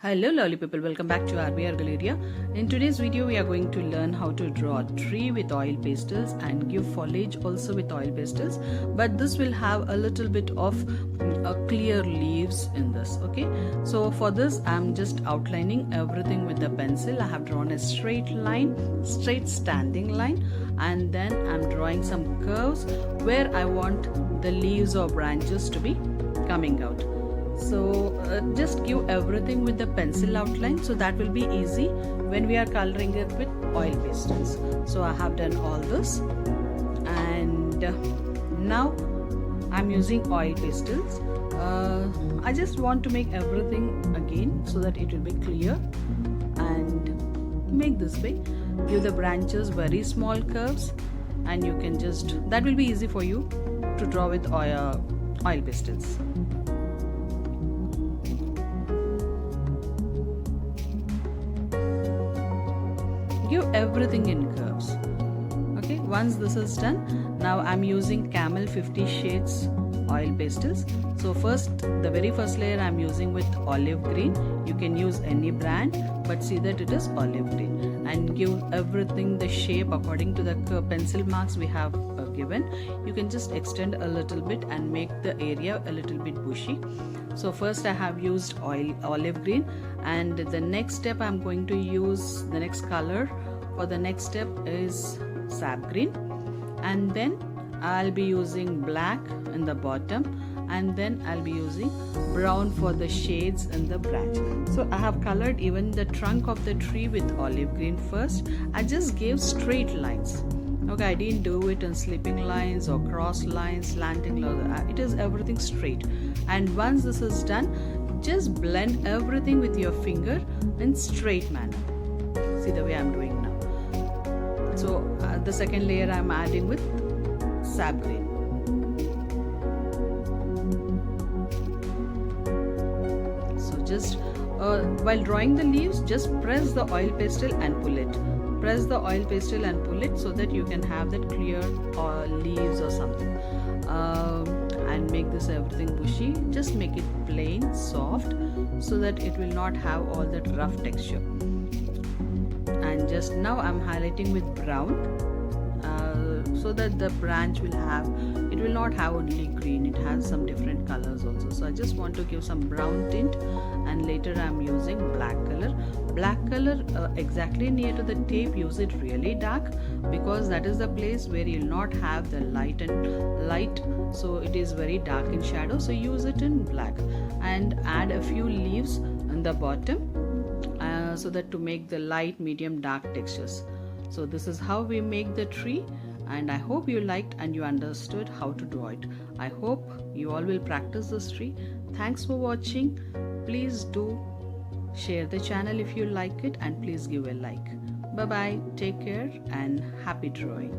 Hello lovely people, welcome back to RBR Galleria. In today's video we are going to learn how to draw a tree with oil pastels and give foliage also with oil pastels, but this will have a little bit of clear leaves in this. Okay, so for this I'm just outlining everything with the pencil. I have drawn a straight line, straight standing line, and then I'm drawing some curves where I want the leaves or branches to be coming out. So just give everything with the pencil outline, so that will be easy when we are coloring it with oil pastels. So I have done all this, and now I'm using oil pastels. I just want to make everything again so that it will be clear, and make this way. Give the branches very small curves, and you can just, that will be easy for you to draw with oil pastels. Give everything in curves. Okay, once this is done, now I'm using Camel 50 shades oil pastels. So first, the very first layer I'm using with olive green. You can use any brand, but see that it is olive green, and give everything the shape according to the pencil marks we have given. You can just extend a little bit and make the area a little bit bushy. So first I have used olive green, and the next step I'm going to use, the next color for the next step is sap green, and then I'll be using black in the bottom, and then I'll be using brown for the shades in the branch. So I have colored even the trunk of the tree with olive green first. I just gave straight lines. Okay, I didn't do it in slipping lines or cross lines, slanting lines. It is everything straight. And once this is done, just blend everything with your finger in straight manner. See the way I'm doing now. So the second layer I'm adding with sap green. So just while drawing the leaves, just press the oil pastel and pull it. Press the oil pastel and pull it so that you can have that clear leaves or something, and make this everything bushy. Just make it plain, soft, so that it will not have all that rough texture. And just now I'm highlighting with brown, so that the branch will have, it will not have only green, it has some different colors also. So I just want to give some brown tint, and later I'm using black color. Black color exactly near to the tape, use it really dark, because that is the place where you'll not have the light, so it is very dark in shadow. So use it in black, and add a few leaves in the bottom, so that to make the light, medium, dark textures. So this is how we make the tree, and I hope you liked and you understood how to draw it. I hope you all will practice this tree. Thanks for watching. Please do share the channel if you like it, and please give a like. Bye bye, take care, and happy drawing.